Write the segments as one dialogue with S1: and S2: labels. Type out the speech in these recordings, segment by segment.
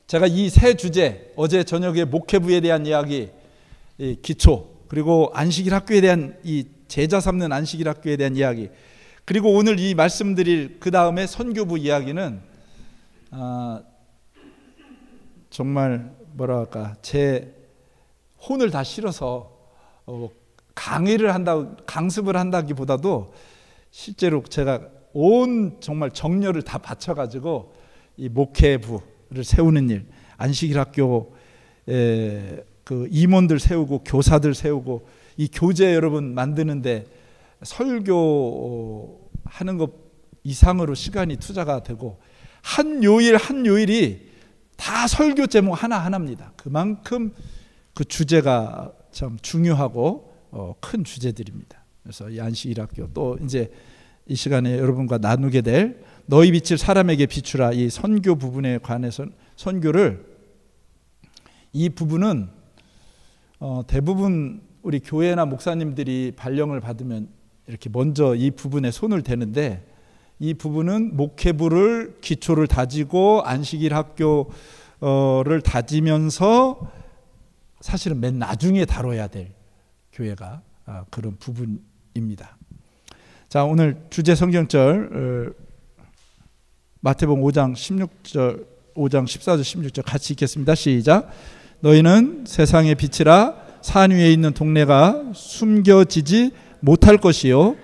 S1: 제가 이 세 주제, 어제 저녁에 목회부에 대한 이야기, 기초, 그리고 안식일 학교에 대한 이 제자 삼는 안식일 학교에 대한 이야기, 그리고 오늘 이 말씀드릴 그 다음에 선교부 이야기는 정말 뭐랄까, 제 혼을 다 실어서 강의를 한다, 강습을 한다기보다도 실제로 제가 온 정말 정열을 다 바쳐가지고 이 목회부를 세우는 일, 안식일 학교 그 임원들 세우고 교사들 세우고 이 교재 여러분 만드는데 설교 하는 것 이상으로 시간이 투자가 되고 한 요일 한 요일이 다 설교 제목 하나하나입니다. 그만큼 그 주제가 참 중요하고 큰 주제들입니다. 그래서 이 안식일 학교, 또 이제 이 시간에 여러분과 나누게 될 너희 빛을 사람에게 비추라, 이 선교 부분에 관해서 선교를, 이 부분은 대부분 우리 교회나 목사님들이 발령을 받으면 이렇게 먼저 이 부분에 손을 대는데, 이 부분은 목회부를 기초를 다지고 안식일 학교를 다지면서 사실은 맨 나중에 다뤄야 될 교회가 그런 부분입니다. 자, 오늘 주제 성경절 마태복음 5장 16절, 5장 14절 16절 같이 읽겠습니다. 시작. 너희는 세상의 빛이라. 산 위에 있는 동네가 숨겨지지 못할 것이요,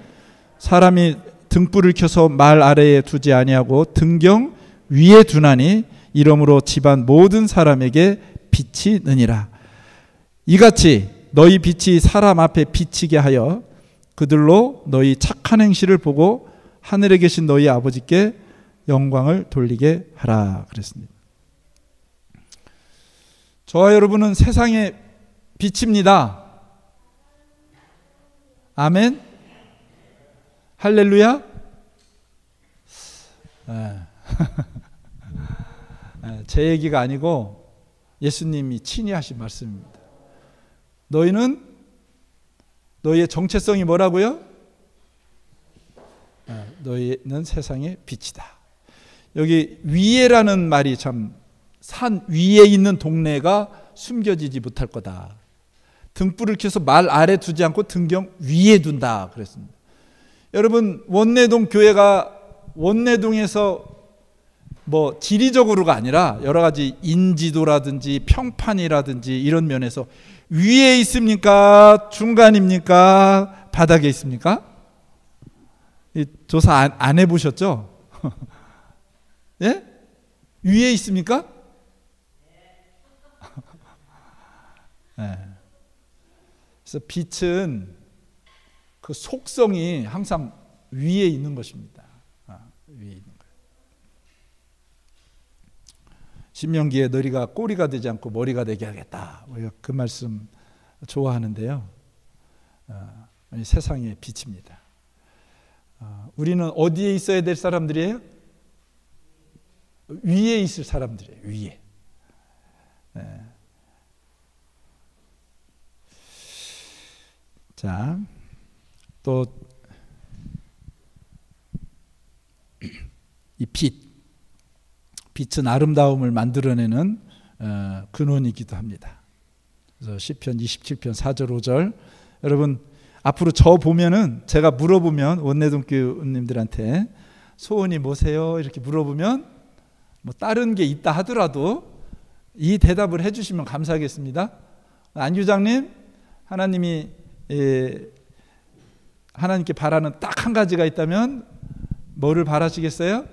S1: 사람이 등불을 켜서 말 아래에 두지 아니하고 등경 위에 두나니 이러므로 집안 모든 사람에게 빛이 느니라. 이같이 너희 빛이 사람 앞에 비치게 하여 그들로 너희 착한 행실을 보고 하늘에 계신 너희 아버지께 영광을 돌리게 하라 그랬습니다. 저와 여러분은 세상의 빛입니다. 아멘. 할렐루야. 제 얘기가 아니고 예수님이 친히 하신 말씀입니다. 너희의 정체성이 뭐라고요? 너희는 세상의 빛이다. 여기 위에라는 말이 참, 산 위에 있는 동네가 숨겨지지 못할 거다. 등불을 켜서 말 아래 두지 않고 등경 위에 둔다 그랬습니다. 여러분, 원내동 교회가 원내동에서 뭐 지리적으로가 아니라 여러 가지 인지도라든지 평판이라든지 이런 면에서 위에 있습니까? 중간입니까? 바닥에 있습니까? 이 조사 안 해보셨죠? 예? 위에 있습니까? 네. 그래서 빛은 그 속성이 항상 위에 있는 것입니다. 위에 있는 거예요. 신명기에 너희가 꼬리가 되지 않고 머리가 되게 하겠다. 우리가 그 말씀 좋아하는데요. 세상의 빛입니다. 우리는 어디에 있어야 될 사람들이에요? 위에 있을 사람들이에요. 위에. 자, 또 이 빛은 아름다움을 만들어내는 근원이기도 합니다. 그래서 시편 27편 4절 5절, 여러분 앞으로 저 보면은 제가 물어보면 원내동 교우님들한테 소원이 뭐세요? 이렇게 물어보면 뭐 다른 게 있다 하더라도 이 대답을 해주시면 감사하겠습니다. 안 교장님, 하나님이 하나님께 바라는 딱 한 가지가 있다면 뭐를 바라시겠어요?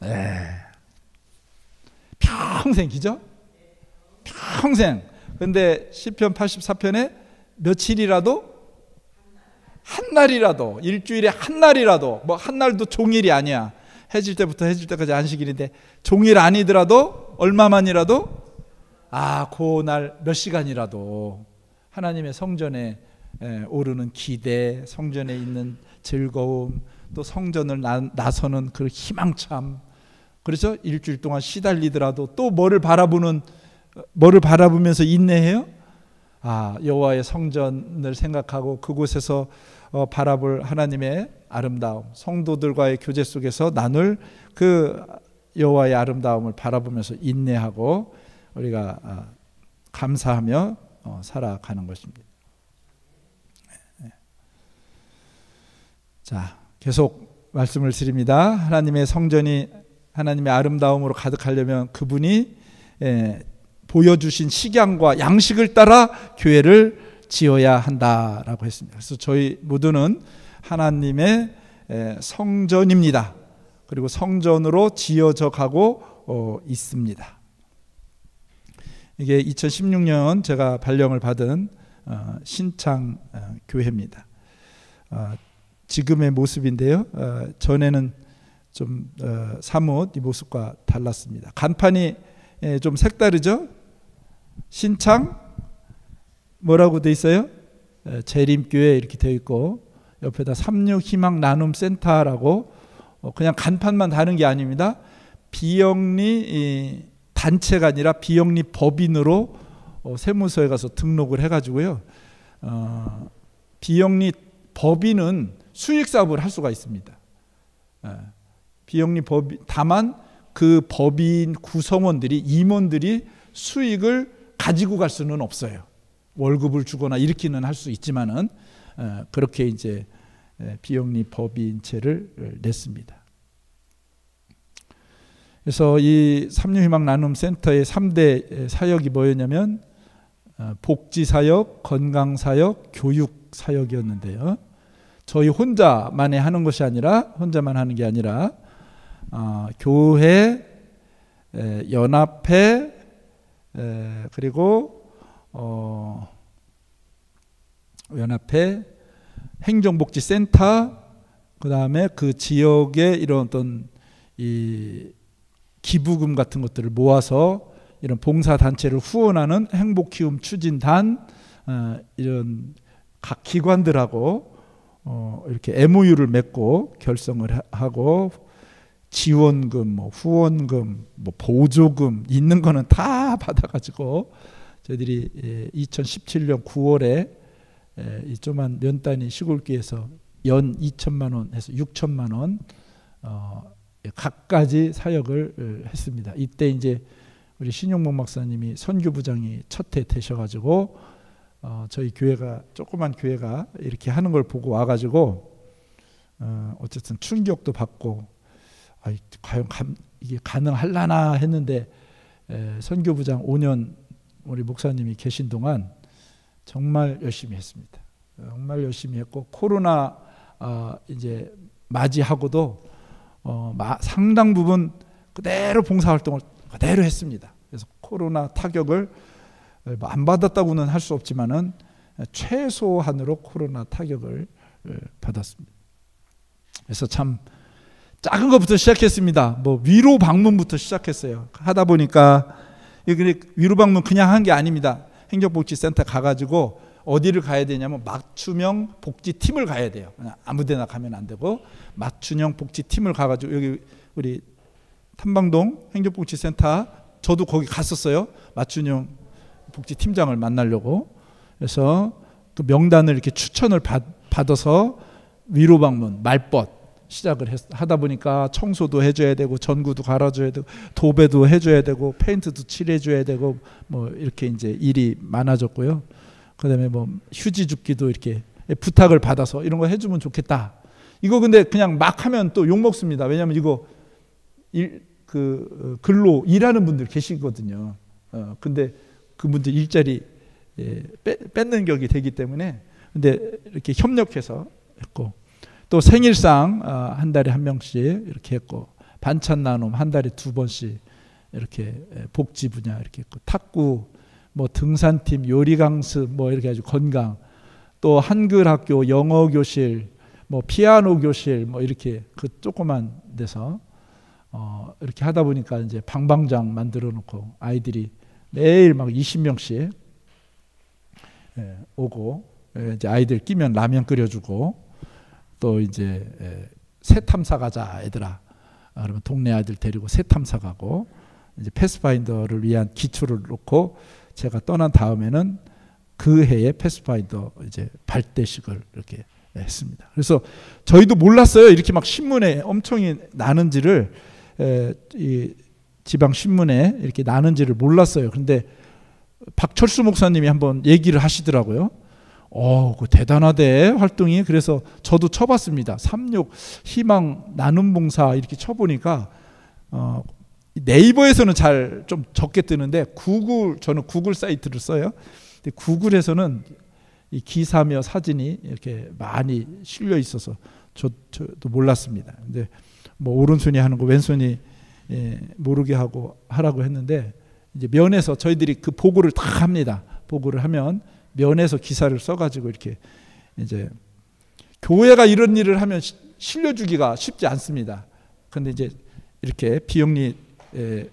S1: 네. 평생, 그죠? 평생. 근데 시편 84편에 며칠이라도, 한 날이라도, 일주일에 한 날이라도, 뭐 한 날도 종일이 아니야. 해질 때부터 해질 때까지 안식일인데 종일 아니더라도 얼마만이라도, 그 날 몇 시간이라도 하나님의 성전에 오르는 기대, 성전에 있는 즐거움, 또 성전을 나서는 그 희망참, 그래서 일주일 동안 시달리더라도 또 뭐를 바라보면서 인내해요? 여호와의 성전을 생각하고 그곳에서 바라볼 하나님의 아름다움, 성도들과의 교제 속에서 나눌 그 여호와의 아름다움을 바라보면서 인내하고 우리가 감사하며 살아가는 것입니다. 자, 계속 말씀을 드립니다. 하나님의 성전이 하나님의 아름다움으로 가득하려면 그분이 보여주신 식양과 양식을 따라 교회를 지어야 한다라고 했습니다. 그래서 저희 모두는 하나님의 성전입니다. 그리고 성전으로 지어져 가고 있습니다. 이게 2016년 제가 발령을 받은 신창 교회입니다. 지금의 모습인데요. 전에는 좀 사뭇 이 모습과 달랐습니다. 간판이 좀 색다르죠? 신창 뭐라고 돼 있어요? 재림교회 이렇게 되어 있고 옆에다 36희망 나눔 센터라고 그냥 간판만 다는 게 아닙니다. 비영리 단체가 아니라 비영리 법인으로 세무서에 가서 등록을 해가지고요. 비영리 법인은 수익 사업을 할 수가 있습니다. 비영리 법인, 다만 그 법인 구성원들이 임원들이 수익을 가지고 갈 수는 없어요. 월급을 주거나 이렇게는 할 수 있지만은 그렇게 이제 비영리 법인체를 냈습니다. 그래서 이 삼류희망 나눔 센터의 3대 사역이 뭐였냐면 복지 사역, 건강 사역, 교육 사역이었는데요. 저희 혼자만 하는 게 아니라 교회, 연합회, 그리고 연합회, 행정복지센터, 그 다음에 그 지역의 이런 어떤 이 기부금 같은 것들을 모아서 이런 봉사단체를 후원하는 행복키움 추진단, 이런 각 기관들하고 이렇게 MOU를 맺고 결성을 하고 지원금, 후원금, 보조금 있는 거는 다 받아가지고 저희들이 2017년 9월에 이 조그만 면단위 시골교회에서 연 2천만 원 해서 6천만 원 각가지 사역을 했습니다. 이때 이제 우리 신용목 목사님이 선교부장이 첫 해 되셔가지고 저희 교회가 조그만 교회가 이렇게 하는 걸 보고 와가지고 어쨌든 충격도 받고 과연 이게 가능할라나 했는데 선교부장 5년 우리 목사님이 계신 동안 정말 열심히 했습니다. 정말 열심히 했고 코로나 이제 맞이하고도 상당 부분 그대로 봉사활동을 그대로 했습니다. 그래서 코로나 타격을 안 받았다고는 할 수 없지만은 최소한으로 코로나 타격을 받았습니다. 그래서 참 작은 것부터 시작했습니다. 위로 방문부터 시작했어요. 하다 보니까 위로 방문 그냥 한 게 아닙니다. 행정복지센터 가가지고 어디를 가야 되냐면 맞춤형 복지팀을 가야 돼요. 그냥 아무데나 가면 안 되고 맞춤형 복지팀을 가가지고 여기 우리 탐방동 행정복지센터 저도 거기 갔었어요. 맞춤형 복지팀장을 만나려고. 그래서 그 명단을 이렇게 추천을 받아서 위로 방문 말벗 시작을 하다 보니까 청소도 해줘야 되고 전구도 갈아줘야 되고 도배도 해줘야 되고 페인트도 칠해줘야 되고 이렇게 이제 일이 많아졌고요. 그다음에 휴지 줍기도 이렇게 부탁을 받아서 이런 거 해주면 좋겠다. 이거 근데 그냥 막 하면 또 욕 먹습니다. 왜냐하면 이거 근로 일하는 분들 계시거든요. 근데 그분들 일자리 뺏는 격이 되기 때문에 근데 이렇게 협력해서 했고 또 생일상 한 달에 한 명씩 이렇게 했고 반찬 나눔 한 달에 2번씩 이렇게 복지 분야 이렇게 했고 탁구 등산팀 요리 강습 이렇게 아주 건강 또 한글 학교 영어 교실 피아노 교실 이렇게 그 조그만 데서 이렇게 하다 보니까 이제 방방장 만들어 놓고 아이들이 매일 막 20명씩 오고 이제 아이들 끼면 라면 끓여주고 또 이제 새 탐사 가자 얘들아 그러면 동네 아이들 데리고 새 탐사 가고 이제 패스파인더를 위한 기초를 놓고 제가 떠난 다음에는 그 해에 패스파인더 이제 발대식을 이렇게 했습니다. 그래서 저희도 몰랐어요. 이렇게 막 신문에 엄청이 나는지를, 이 지방 신문에 이렇게 나는지를 몰랐어요. 그런데 박철수 목사님이 한번 얘기를 하시더라고요. 그 대단하대 활동이. 그래서 저도 쳐봤습니다. 36 희망 나눔 봉사 이렇게 쳐보니까 네이버에서는 잘 좀 적게 뜨는데 저는 구글 사이트를 써요. 근데 구글에서는 이 기사며 사진이 이렇게 많이 실려 있어서 저도 몰랐습니다. 근데 뭐 오른손이 하는 거 왼손이 모르게 하라고 했는데, 이제 면에서 저희들이 그 보고를 다 합니다. 보고를 하면 면에서 기사를 써가지고 이렇게, 이제 교회가 이런 일을 하면 실려주기가 쉽지 않습니다. 그런데 이제 이렇게 비영리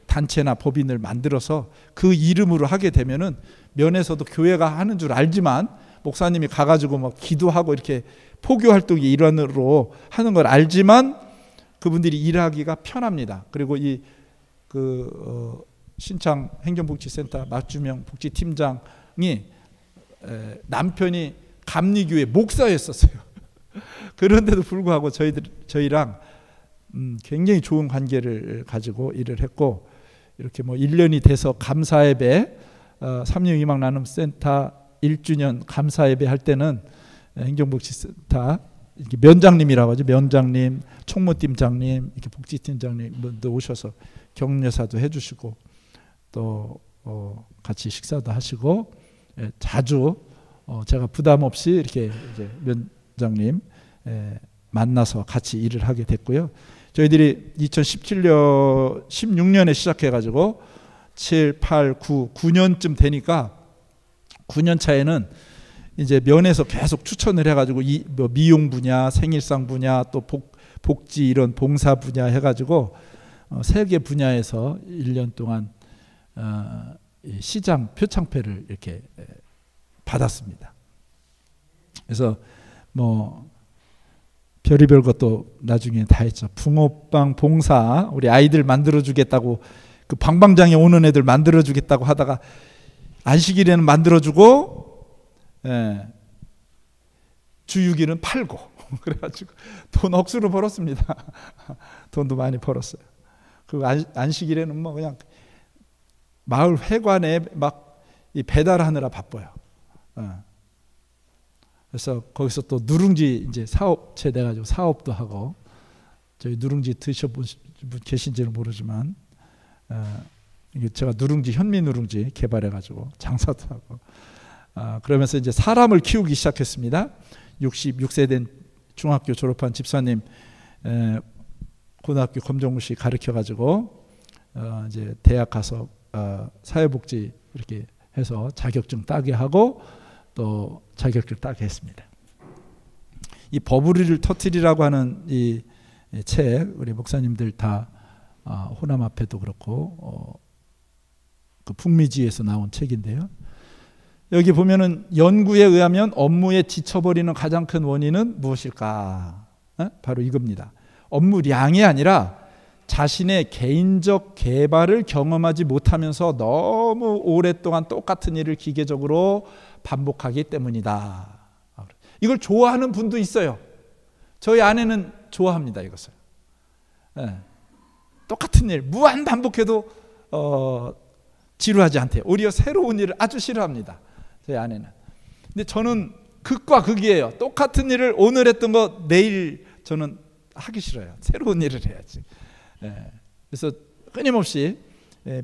S1: 단체나 법인을 만들어서 그 이름으로 하게 되면은 면에서도 교회가 하는 줄 알지만, 목사님이 가가지고 막 기도하고 이렇게 포교 활동의 일환으로 하는 걸 알지만 그분들이 일하기가 편합니다. 그리고 신창 행정복지센터 맞주명 복지팀장이 남편이 감리교회 목사였었어요. 그런데도 불구하고 저희랑 굉장히 좋은 관계를 가지고 일을 했고, 이렇게 뭐 1년이 돼서 감사예배, 삼육희망 나눔센터 1주년 감사예배 할 때는 행정복지센터 면장님이라고 하죠. 면장님, 총무팀장님, 이렇게 복지팀장님도 오셔서 격려사도 해주시고, 또 같이 식사도 하시고, 자주 제가 부담 없이 이렇게 이제 면장님 만나서 같이 일을 하게 됐고요. 저희들이 2017년, 16년에 시작해가지고 7, 8, 9년쯤 되니까 9년 차에는 이제 면에서 계속 추천을 해가지고 뭐 미용 분야, 생일상 분야, 또 복지 이런 봉사 분야 해가지고 3개 분야에서 1년 동안 시장 표창패를 이렇게 받았습니다. 그래서 뭐 별의별 것도 나중에 다 했죠. 붕어빵 봉사, 우리 아이들 만들어주겠다고, 그 방방장에 오는 애들 만들어주겠다고 하다가 안식일에는 만들어주고, 주유기는 팔고 그래가지고 돈 억수로 벌었습니다. 돈도 많이 벌었어요. 그 안식일에는 뭐 그냥 마을 회관에 막 배달하느라 바빠요. 그래서 거기서 또 누룽지 이제 사업체 돼가지고 사업도 하고, 저희 누룽지 드셔보신 분 계신지는 모르지만 제가 누룽지, 현미 누룽지 개발해가지고 장사도 하고, 그러면서 이제 사람을 키우기 시작했습니다. 66세 된 중학교 졸업한 집사님 고등학교 검정고시 가르쳐가지고 이제 대학 가서 사회복지 이렇게 해서 자격증 따게 하고, 또 자격증 따게 했습니다. 이 버블을 터뜨리라고 하는 이 책, 우리 목사님들 다 호남 앞에도 그렇고 그 북미지에서 나온 책인데요. 여기 보면은 연구에 의하면 업무에 지쳐버리는 가장 큰 원인은 무엇일까? 바로 이겁니다. 업무량이 아니라 자신의 개인적 개발을 경험하지 못하면서 너무 오랫동안 똑같은 일을 기계적으로 반복하기 때문이다. 이걸 좋아하는 분도 있어요. 저희 아내는 좋아합니다, 이것을. 똑같은 일 무한 반복해도 지루하지 않대요. 오히려 새로운 일을 아주 싫어합니다, 저희 아내는. 근데 저는 극과 극이에요. 똑같은 일을 오늘 했던 거 내일 저는 하기 싫어요. 새로운 일을 해야지. 그래서 끊임없이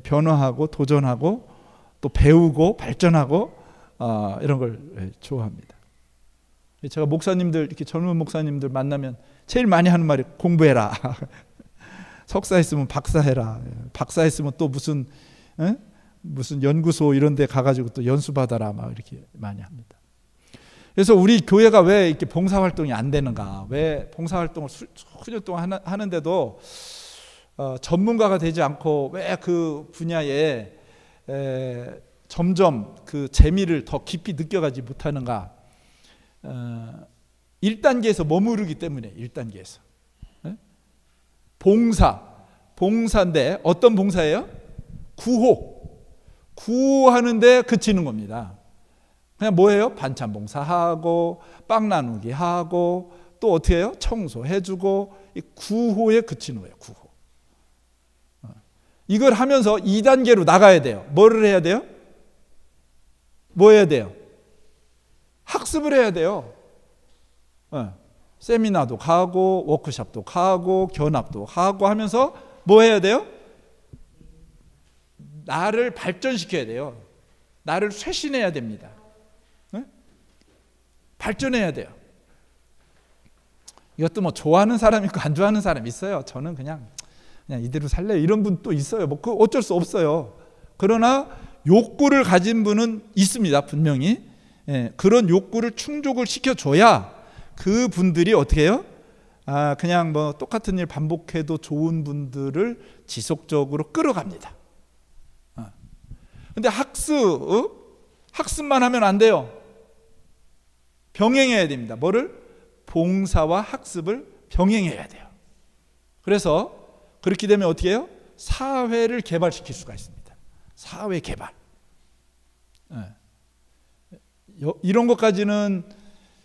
S1: 변화하고 도전하고 또 배우고 발전하고 이런 걸 좋아합니다. 제가 목사님들, 이렇게 젊은 목사님들 만나면 제일 많이 하는 말이 공부해라. 석사했으면 박사해라. 박사했으면 또 무슨 연구소 이런 데 가가지고 또 연수받아라. 막 이렇게 많이 합니다. 그래서 우리 교회가 왜 이렇게 봉사활동이 안 되는가? 왜 봉사활동을 수년 동안 하는데도 전문가가 되지 않고 왜 그 분야에 점점 그 재미를 더 깊이 느껴가지 못하는가? 1단계에서 머무르기 때문에. 1단계에서 봉사인데 어떤 봉사예요? 구호하는데 그치는 겁니다. 그냥 뭐예요? 반찬 봉사하고 빵 나누기 하고 또 어떻게 해요? 청소해주고 구호에 그치는 거예요. 구호. 이걸 하면서 2단계로 나가야 돼요. 뭐를 해야 돼요? 뭐 해야 돼요? 학습을 해야 돼요. 세미나도 가고 워크숍도 가고 견학도 하고 하면서 뭐 해야 돼요? 나를 발전시켜야 돼요. 나를 쇄신해야 됩니다. 발전해야 돼요. 이것도 뭐 좋아하는 사람 있고 안 좋아하는 사람 있어요. 저는 그냥 이대로 살래요. 이런 분 또 있어요. 뭐 그 어쩔 수 없어요. 그러나 욕구를 가진 분은 있습니다. 분명히. 그런 욕구를 충족을 시켜줘야 그 분들이 어떻게 해요? 그냥 뭐 똑같은 일 반복해도 좋은 분들을 지속적으로 끌어갑니다. 근데 학습만 하면 안 돼요. 병행해야 됩니다. 뭐를? 봉사와 학습을 병행해야 돼요. 그래서 그렇게 되면 어떻게 해요? 사회를 개발시킬 수가 있습니다. 사회 개발. 이런 것까지는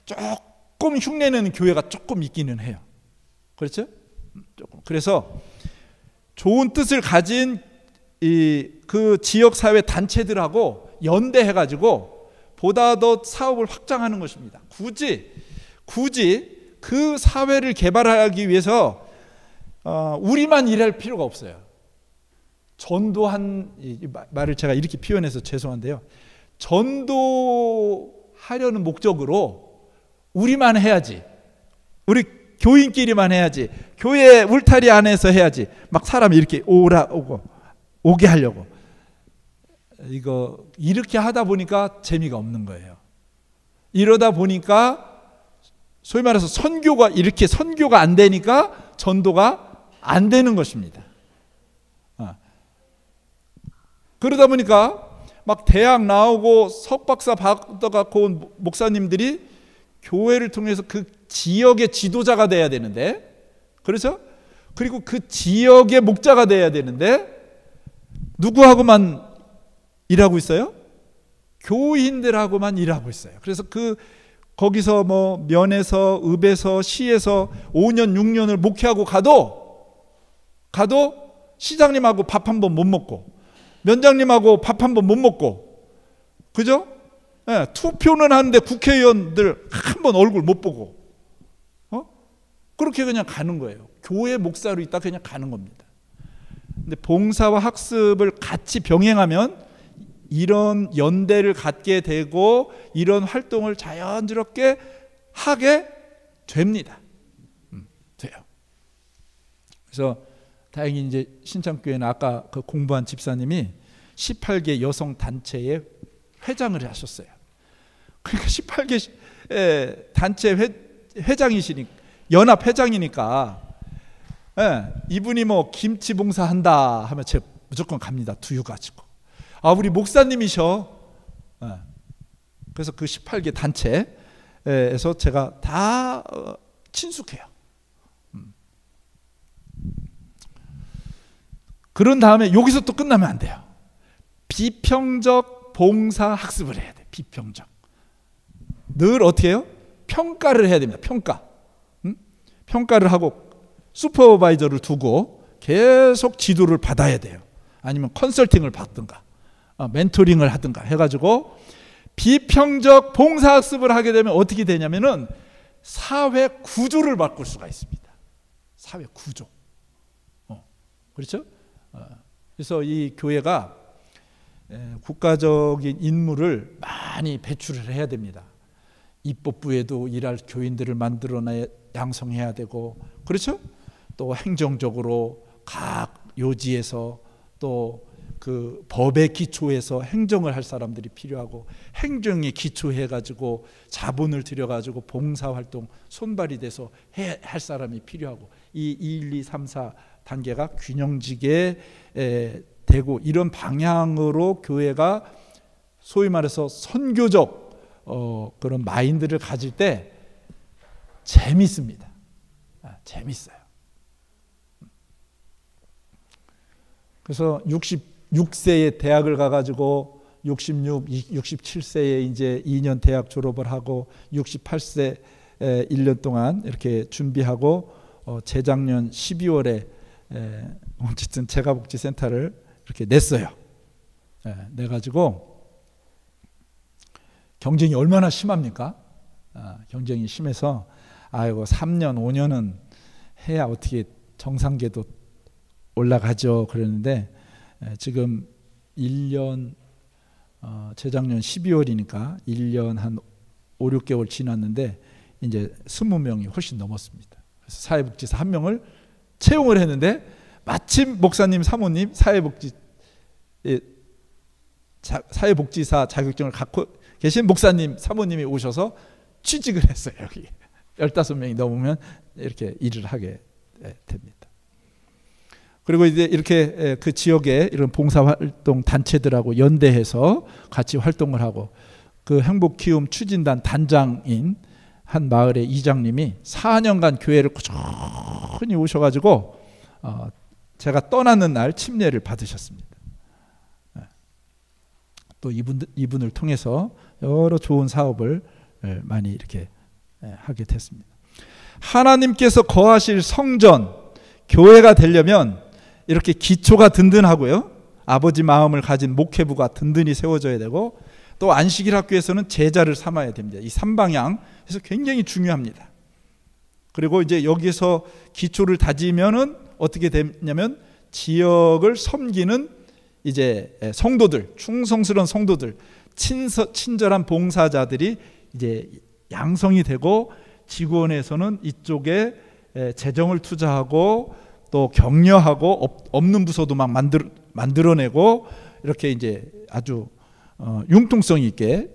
S1: 조금 흉내내는 교회가 조금 있기는 해요. 그렇죠? 조금. 그래서 좋은 뜻을 가진 그 지역사회 단체들하고 연대해가지고 보다 더 사업을 확장하는 것입니다. 굳이 그 사회를 개발하기 위해서 우리만 일할 필요가 없어요. 전도한 말을 제가 이렇게 표현해서 죄송한데요. 전도하려는 목적으로 우리만 해야지. 우리 교인끼리만 해야지. 교회 울타리 안에서 해야지. 막 사람이 이렇게 오게 하려고. 이렇게 하다 보니까 재미가 없는 거예요. 이러다 보니까 소위 말해서 선교가 안 되니까 전도가 안 되는 것입니다. 그러다 보니까 막 대학 나오고 석박사 받아갖고 온 목사님들이 교회를 통해서 그 지역의 지도자가 돼야 되는데, 그래서 그리고 그 지역의 목자가 돼야 되는데 누구하고만 일하고 있어요? 교인들하고만 일하고 있어요. 그래서 거기서 뭐 면에서 읍에서 시에서 5년 6년을 목회하고 가도 시장님하고 밥 한 번 못 먹고 면장님하고 밥 한 번 못 먹고, 그죠? 투표는 하는데 국회의원들 한 번 얼굴 못 보고 그렇게 그냥 가는 거예요. 교회 목사로 있다 그냥 가는 겁니다. 근데 봉사와 학습을 같이 병행하면 이런 연대를 갖게 되고 이런 활동을 자연스럽게 하게 됩니다. 돼요. 그래서 다행히 이제 신창교회는 아까 그 공부한 집사님이 18개 여성 단체의 회장을 하셨어요. 그러니까 18개 단체 회장이시니까, 연합 회장이니까, 이분이 뭐 김치 봉사한다 하면 제가 무조건 갑니다. 두유 가지고. 우리 목사님이셔. 그래서 그 18개 단체에서 제가 다 친숙해요. 그런 다음에 여기서 또 끝나면 안 돼요. 비평적 봉사 학습을 해야 돼요. 비평적. 늘 어떻게 해요? 평가를 해야 됩니다. 평가를 하고 슈퍼바이저를 두고 계속 지도를 받아야 돼요. 아니면 컨설팅을 받든가 멘토링을 하든가 해가지고 비평적 봉사학습을 하게 되면 어떻게 되냐면은 사회 구조를 바꿀 수가 있습니다. 사회 구조. 그렇죠? 그래서 이 교회가 국가적인 인물을 많이 배출을 해야 됩니다. 입법부에도 일할 교인들을 만들어내야 양성해야 되고, 그렇죠? 또 행정적으로 각 요지에서 또 그 법의 기초에서 행정을 할 사람들이 필요하고, 행정에 기초해가지고 자본을 들여가지고 봉사활동 손발이 돼서 할 사람이 필요하고, 이 1, 2, 3, 4 단계가 균형지게 되고, 이런 방향으로 교회가 소위 말해서 선교적 그런 마인드를 가질 때 재밌습니다. 재밌어요. 그래서 66세에 대학을 가가지고 66, 67세에 이제 2년 대학 졸업을 하고 68세 1년 동안 이렇게 준비하고 재작년 12월에 어쨌든 재가복지센터를 이렇게 냈어요. 내가지고 경쟁이 얼마나 심합니까? 경쟁이 심해서 아이고 3년 5년은 해야 어떻게 정상계도 올라가죠. 그러는데 지금 1년 재작년 12월이니까 1년 한 5, 6개월 지났는데 이제 20명이 훨씬 넘었습니다. 그래서 사회복지사 1명을 채용을 했는데 마침 목사님 사모님 사회복지사 자격증을 갖고 계신 목사님 사모님이 오셔서 취직을 했어요. 여기 15명이 넘으면 이렇게 일을 하게 됩니다. 그리고 이제 이렇게 그 지역에 이런 봉사활동 단체들하고 연대해서 같이 활동을 하고 그 행복키움 추진단 단장인 한 마을의 이장님이 4년간 교회를 꾸준히 오셔가지고 제가 떠나는 날 침례를 받으셨습니다. 또 이분을 통해서 여러 좋은 사업을 많이 이렇게 하게 됐습니다. 하나님께서 거하실 성전, 교회가 되려면 이렇게 기초가 든든하고요. 아버지 마음을 가진 목회부가 든든히 세워져야 되고 또 안식일 학교에서는 제자를 삼아야 됩니다. 이 3방향 그래서 굉장히 중요합니다. 그리고 이제 여기서 기초를 다지면은 어떻게 되냐면 지역을 섬기는 이제 성도들, 충성스러운 성도들, 친절한 봉사자들이 이제 양성이 되고 지구원에서는 이쪽에 재정을 투자하고 또 격려하고 없는 부서도 막 만들어내고 이렇게 이제 아주 융통성 있게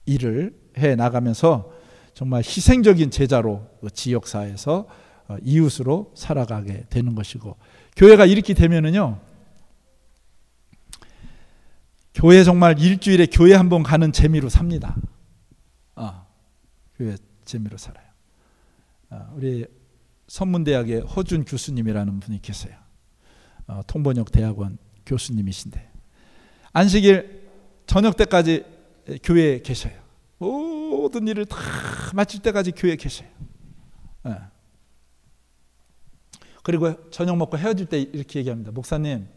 S1: 일을 해 나가면서 정말 희생적인 제자로 지역사회에서 이웃으로 살아가게 되는 것이고 교회가 이렇게 되면은요 교회 정말 일주일에 교회 한번 가는 재미로 삽니다. 교회 재미로 살아요. 우리 선문대학의 허준 교수님이라는 분이 계세요. 통번역대학원 교수님이신데 안식일 저녁 때까지 교회에 계셔요. 모든 일을 다 마칠 때까지 교회에 계셔요. 그리고 저녁 먹고 헤어질 때 이렇게 얘기합니다. 목사님,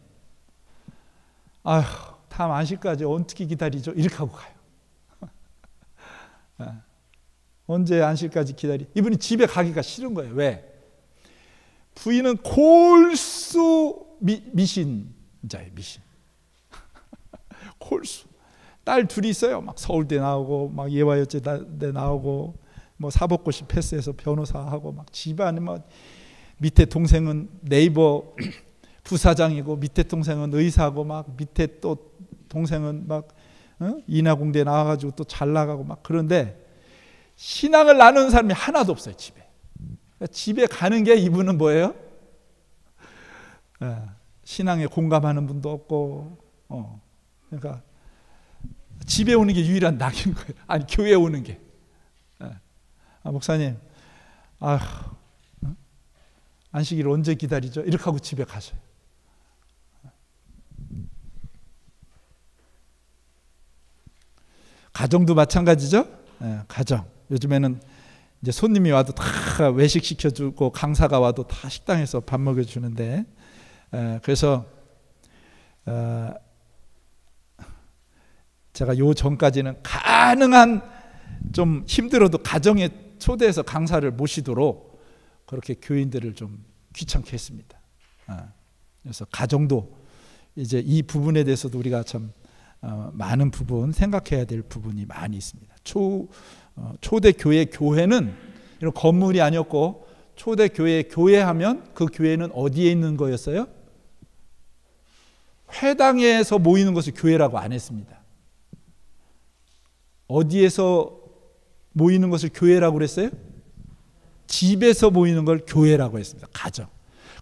S1: 아휴, 다음 안식까지 어떻게 기다리죠? 이렇게 하고 가요. 언제 안식까지 기다리? 이분이 집에 가기가 싫은 거예요. 왜? 부인은 골수 미신자예요. 미신. 골수. 딸 둘이 있어요. 막 서울대 나오고 막 예화여자대 나오고 뭐 사법고시 패스해서 변호사하고 막 집안에 뭐 밑에 동생은 네이버 부사장이고 밑에 동생은 의사고 막 밑에 또 동생은 막 인하공대 나와가지고 또 잘 나가고 막 그런데 신앙을 나누는 사람이 하나도 없어요. 집에. 집에 가는 게 이분은 뭐예요? 신앙에 공감하는 분도 없고 그러니까 집에 오는 게 유일한 낙인 거예요. 아니 교회에 오는 게. 목사님, 안식일 언제 기다리죠? 이렇게 하고 집에 가셔요. 가정도 마찬가지죠. 가정. 요즘에는 이제 손님이 와도 다 외식 시켜주고 강사가 와도 다 식당에서 밥 먹여주는데 그래서 제가 요 전까지는 가능한 좀 힘들어도 가정에 초대해서 강사를 모시도록 그렇게 교인들을 좀 귀찮게 했습니다. 그래서 가정도 이제 이 부분에 대해서도 우리가 참 많은 부분 생각해야 될 부분이 많이 있습니다. 초대 교회 교회는 이런 건물이 아니었고 초대 교회 교회하면 그 교회는 어디에 있는 거였어요? 회당에서 모이는 것을 교회라고 안 했습니다. 어디에서 모이는 것을 교회라고 그랬어요? 집에서 모이는 걸 교회라고 했습니다. 가정.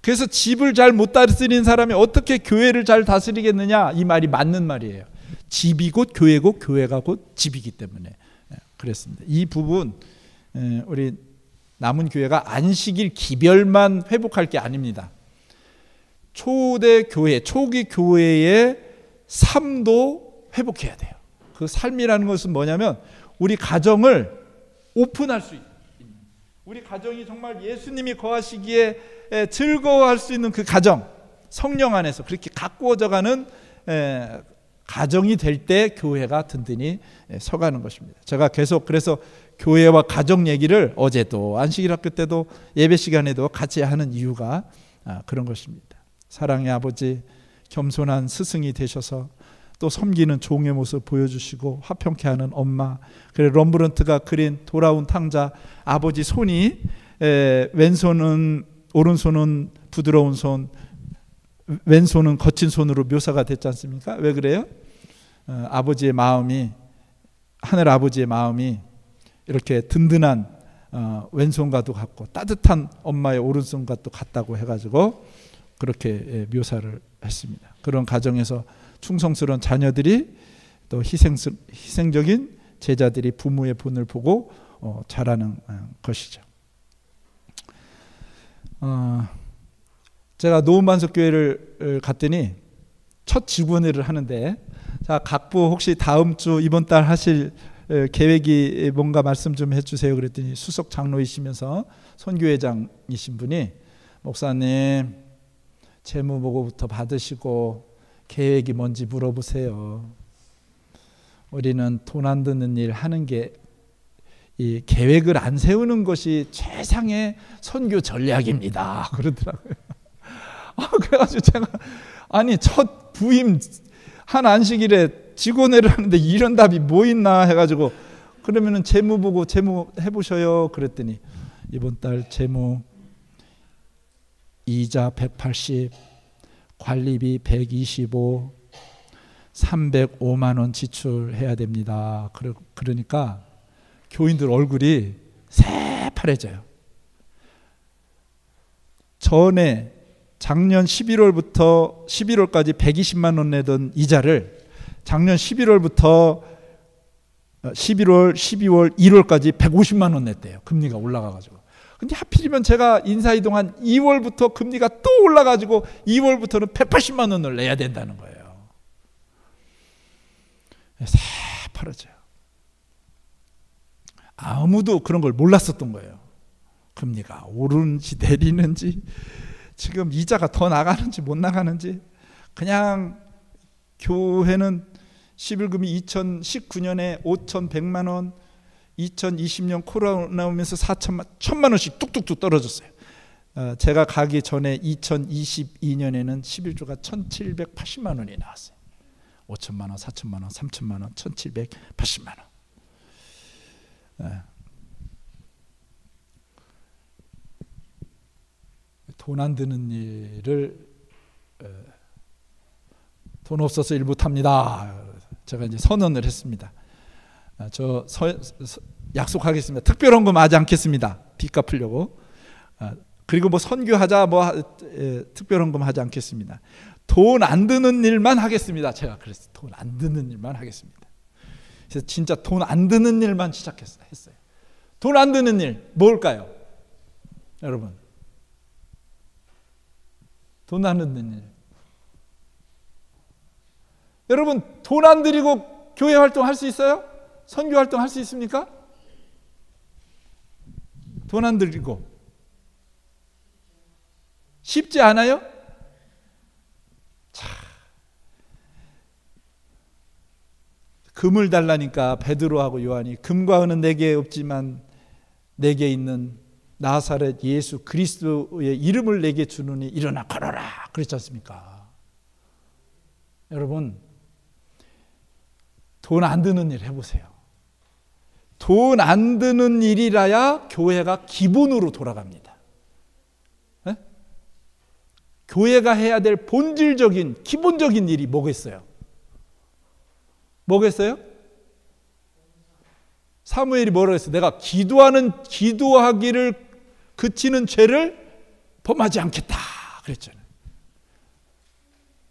S1: 그래서 집을 잘 못 다스리는 사람이 어떻게 교회를 잘 다스리겠느냐 이 말이 맞는 말이에요. 집이 곧 교회고 교회가 곧 집이기 때문에 그랬습니다. 이 부분 우리 남은 교회가 안식일 기별만 회복할 게 아닙니다. 초대 교회, 초기 교회의 삶도 회복해야 돼요. 그 삶이라는 것은 뭐냐면 우리 가정을 오픈할 수 있는, 우리 가정이 정말 예수님이 거하시기에 즐거워할 수 있는 그 가정, 성령 안에서 그렇게 가꾸어져가는 가정이 될 때 교회가 든든히 서가는 것입니다. 제가 계속 그래서 교회와 가정 얘기를 어제도 안식일 학교 때도 예배 시간에도 같이 하는 이유가 그런 것입니다. 사랑의 아버지, 겸손한 스승이 되셔서 또 섬기는 종의 모습 보여주시고 화평케 하는 엄마, 그래 럼브런트가 그린 돌아온 탕자, 아버지 손이 왼손은, 오른손은 부드러운 손, 왼손은 거친 손으로 묘사가 됐지 않습니까? 왜 그래요? 아버지의 마음이, 하늘 아버지의 마음이 이렇게 든든한 왼손과도 같고 따뜻한 엄마의 오른손과도 같다고 해가지고 그렇게 묘사를 했습니다. 그런 가정에서 충성스러운 자녀들이 또 희생적인 제자들이 부모의 본을 보고 자라는 것이죠. 제가 노은반석교회를 갔더니 첫 직원회를 하는데, 자, 각부 혹시 다음 주 이번 달 하실 계획이 뭔가 말씀 좀 해주세요. 그랬더니 수석 장로이시면서 선교회장이신 분이, 목사님 재무보고부터 받으시고 계획이 뭔지 물어보세요. 우리는 돈 안 드는 일 하는 게, 이 계획을 안 세우는 것이 최상의 선교 전략입니다. 그러더라고요. 그래가지고 제가, 아니 첫 부임 한 안식일에 직원회를 하는데 이런 답이 뭐 있나 해가지고, 그러면은 재무 보고 재무 해보셔요. 그랬더니 이번 달 재무 이자 180, 관리비 125, 305만 원 지출해야 됩니다. 그러니까 교인들 얼굴이 새파래져요. 전에 작년 11월부터 11월까지 120만 원 내던 이자를 작년 11월부터 11월, 12월, 1월까지 150만 원 냈대요. 금리가 올라가가지고. 근데 하필이면 제가 인사이동한 2월부터 금리가 또 올라가지고 2월부터는 180만 원을 내야 된다는 거예요. 새파래져요. 아무도 그런 걸 몰랐었던 거예요. 금리가 오르는지 내리는지, 지금 이자가 더 나가는지 못 나가는지. 그냥 교회는 11금이 2019년에 5,100만 원, 2020년 코로나 오면서 1,000만 원씩 뚝뚝뚝 떨어졌어요. 제가 가기 전에 2022년에는 11조가 1,780만 원이 나왔어요. 5천만 원, 4천만 원, 3천만 원, 1,780만 원. 돈 안 드는 일을 돈 없어서 일 못합니다. 제가 이제 선언을 했습니다. 저 약속하겠습니다. 특별헌금 하지 않겠습니다. 빚 갚으려고. 그리고 뭐 선교하자, 특별헌금 하지 않겠습니다. 돈 안 드는 일만 하겠습니다. 제가 그랬어요. 돈 안 드는 일만 하겠습니다. 그래서 진짜 돈 안 드는 일만 했어요. 돈 안 드는 일 뭘까요? 여러분, 돈 안 드는 일. 여러분, 돈 안 들이고 교회 활동할 수 있어요? 선교 활동할 수 있습니까? 돈 안 들이고 쉽지 않아요? 자, 금을 달라니까 베드로하고 요한이, 금과 은은 내게 없지만 내게 있는 나사렛 예수 그리스도의 이름을 내게 주느니 일어나 걸어라 그랬지 않습니까? 여러분, 돈 안 드는 일 해보세요. 돈 안 드는 일이라야 교회가 기본으로 돌아갑니다. 네? 교회가 해야 될 본질적인 기본적인 일이 뭐겠어요? 뭐겠어요? 사무엘이 뭐라고 했어요? 내가 기도하기를 그치는 죄를 범하지 않겠다 그랬잖아요.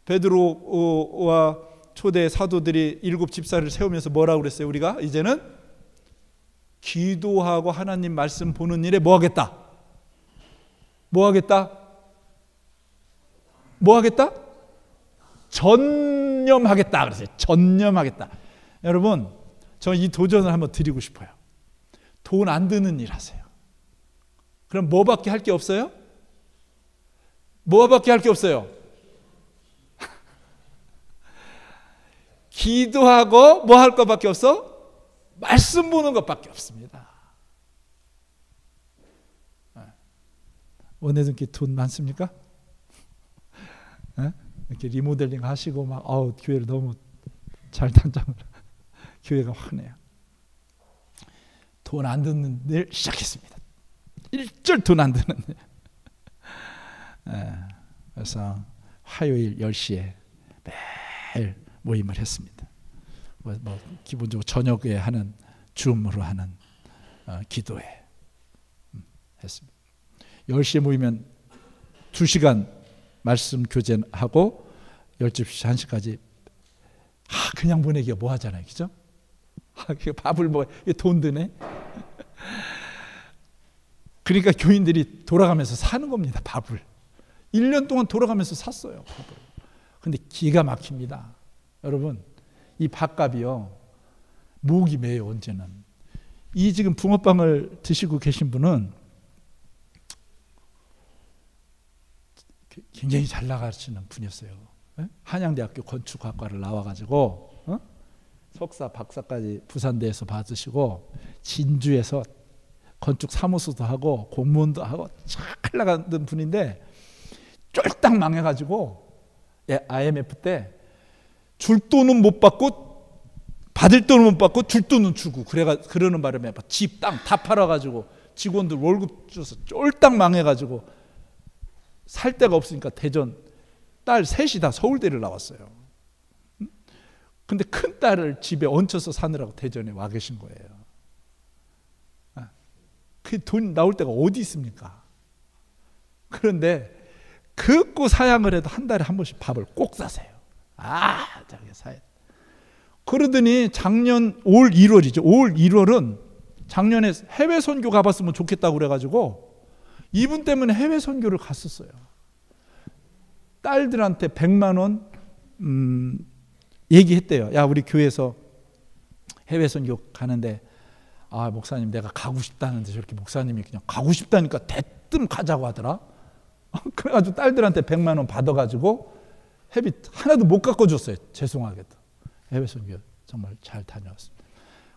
S1: 베드로와 초대 사도들이 7 집사를 세우면서 뭐라고 그랬어요? 우리가 이제는 기도하고 하나님 말씀 보는 일에 뭐 하겠다? 뭐 하겠다? 뭐 하겠다? 전념하겠다. 전념하겠다 그러세요. 전념하겠다. 여러분, 저 이 도전을 한번 드리고 싶어요. 돈 안 드는 일 하세요. 그럼 뭐밖에 할 게 없어요? 뭐밖에 할 게 없어요? 기도하고 뭐 할 것밖에 없어? 말씀 보는 것밖에 없습니다. 원내등기 돈 많습니까? 이렇게 리모델링 하시고 막 교회를 너무 잘 단장을 교회가 화내요. 돈 안 드는 일 시작했습니다. 일절 돈 안 드는 일. 그래서 화요일 10시에 매일 모임을 했습니다. 뭐 기본적으로 저녁에 하는 줌으로 하는 기도회 했습니다. 10시에 모이면 2시간 말씀 교제하고 12시 1시까지 그냥 보내기가 뭐 하잖아요. 그죠? 밥을 돈 드네. 그러니까 교인들이 돌아가면서 사는 겁니다. 밥을 1년 동안 돌아가면서 샀어요. 밥을. 근데 기가 막힙니다. 여러분, 이 밥값이요 목이 메요. 언제는 이 지금 붕어빵을 드시고 계신 분은 굉장히 잘 나가시는 분이었어요. 한양대학교 건축학과를 나와가지고 석사, 박사까지 부산대에서 받으시고 진주에서 건축 사무소도 하고 공무원도 하고 잘 나가는 분인데 쫄딱 망해가지고 IMF 때 줄 돈은 못 받고 받을 돈은 못 받고 줄 돈은 주고 그러는 바람에 집, 땅 다 팔아가지고 직원들 월급 줘서 쫄딱 망해가지고 살 데가 없으니까 대전 딸 셋이 다 서울대를 나왔어요. 근데 큰 딸을 집에 얹혀서 사느라고 대전에 와 계신 거예요. 그 돈 나올 데가 어디 있습니까? 그런데 긋고 사양을 해도 한 달에 한 번씩 밥을 꼭 사세요. 저기 사야. 그러더니 작년 올 1월이죠. 올 1월은 작년에 해외 선교 가봤으면 좋겠다고 그래가지고 이분 때문에 해외 선교를 갔었어요. 딸들한테 100만 원 얘기했대요. 야, 우리 교회에서 해외 선교 가는데 목사님 내가 가고 싶다는데 저렇게 목사님이 그냥 가고 싶다니까 대뜸 가자고 하더라. 그래가지고 딸들한테 100만 원 받아가지고 회비 하나도 못 깎아줬어요. 죄송하게도. 해외 선교 정말 잘 다녀왔습니다.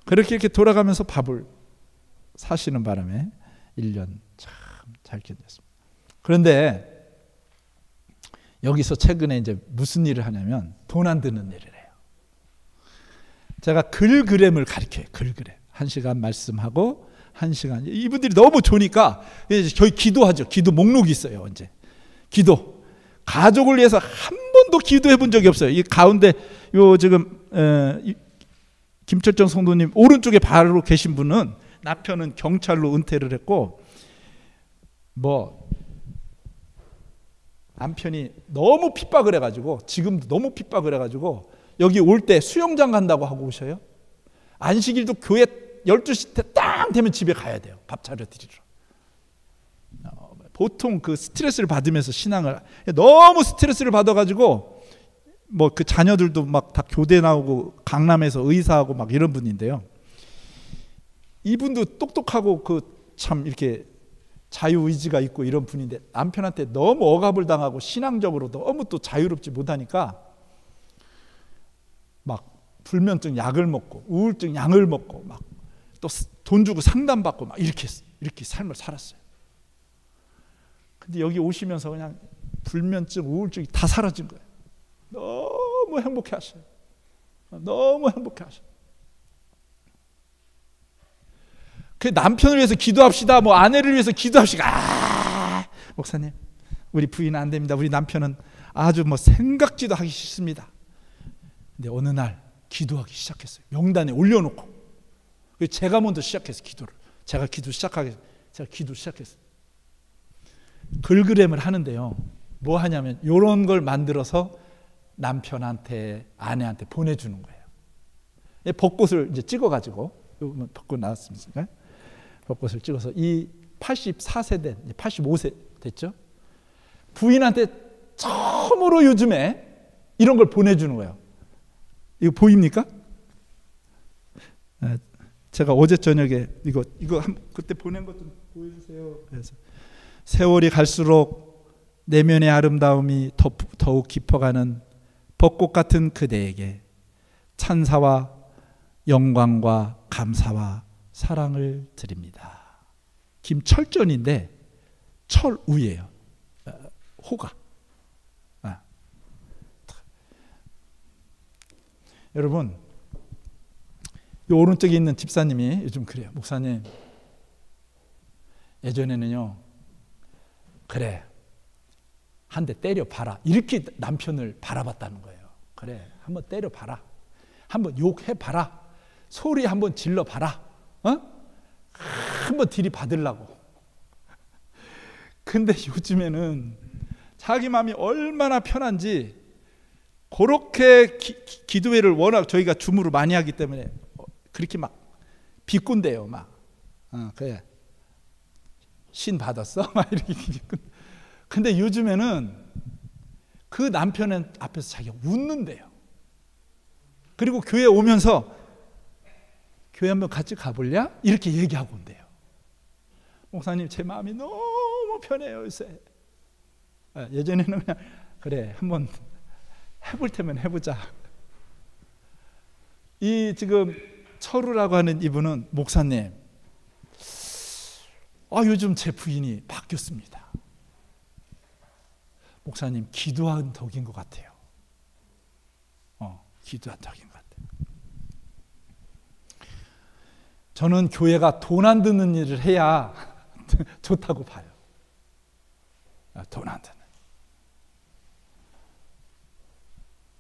S1: 그렇게 이렇게 돌아가면서 밥을 사시는 바람에 1년 참 잘 견뎠습니다. 그런데 여기서 최근에 이제 무슨 일을 하냐면 돈 안 드는 일을 해요. 제가 글그램을 가르쳐요. 글그램. 1시간 말씀하고 1시간. 이분들이 너무 좋으니까 저희 기도하죠. 기도 목록이 있어요. 언제 기도 가족을 위해서 한 번도 기도해 본 적이 없어요. 이 가운데 지금 김철정 성도님 오른쪽에 바로 계신 분은 남편은 경찰로 은퇴를 했고 남편이 너무 핍박을 해가지고 지금도 너무 핍박을 해가지고 여기 올 때 수영장 간다고 하고 오셔요. 안식일도 교회 12시 때 딱 되면 집에 가야 돼요. 밥 차려 드리러. 보통 그 스트레스를 받으면서 신앙을 너무 스트레스를 받아가지고 그 자녀들도 막 다 교대 나오고 강남에서 의사하고 막 이런 분인데요. 이분도 똑똑하고 참 이렇게 자유의지가 있고 이런 분인데 남편한테 너무 억압을 당하고 신앙적으로 너무 또 자유롭지 못하니까 막 불면증 약을 먹고 우울증 약을 먹고 막 또 돈 주고 상담받고 막 이렇게 삶을 살았어요. 근데 여기 오시면서 그냥 불면증, 우울증이 다 사라진 거예요. 너무 행복해 하셔요. 너무 행복해 하셔요. 그 남편을 위해서 기도합시다. 아내를 위해서 기도합시다. 목사님, 우리 부인은 안 됩니다. 우리 남편은 아주 생각지도 하기 싫습니다. 근데 어느 날 기도하기 시작했어요. 명단에 올려놓고. 제가 먼저 시작했어요. 기도를. 제가 기도 시작했어요. 글그램을 하는데요. 뭐 하냐면 이런 걸 만들어서 남편한테 아내한테 보내주는 거예요. 벚꽃을 이제 찍어가지고 벚꽃 나왔습니다. 벚꽃을 찍어서 이 84세 된 85세 됐죠. 부인한테 처음으로 요즘에 이런 걸 보내주는 거예요. 이거 보입니까? 제가 어제 저녁에 이거 그때 보낸 것 좀 보여주세요. 그래서 세월이 갈수록 내면의 아름다움이 더욱 깊어가는 벚꽃 같은 그대에게 찬사와 영광과 감사와 사랑을 드립니다. 김철전인데 철우예요. 호가. 여러분, 이 오른쪽에 있는 집사님이 요즘 그래요. 목사님, 예전에는요, 그래, 한 대 때려봐라, 이렇게 남편을 바라봤다는 거예요. 그래, 한번 때려봐라, 한번 욕해봐라, 소리 한번 질러봐라, 한번 들이받으려고. 근데 요즘에는 자기 마음이 얼마나 편한지, 그렇게 기도회를 워낙 저희가 줌으로 많이 하기 때문에 그렇게 막 비꼰대요. 막 그래, 신 받았어? 막 이렇게 비꼰. 근데 요즘에는 그 남편은 앞에서 자기가 웃는데요. 그리고 교회 오면서 교회 한번 같이 가볼래? 이렇게 얘기하고 온대요. 목사님, 제 마음이 너무 편해요 요새. 예전에는 그냥 그래, 한번 해볼 테면 해보자. 이 지금 철우라고 하는 이분은, 목사님, 요즘 제 부인이 바뀌었습니다. 목사님, 기도한 덕인 것 같아요. 기도한 덕인 것 같아요. 저는 교회가 돈 안 드는 일을 해야 좋다고 봐요. 돈 안 드는.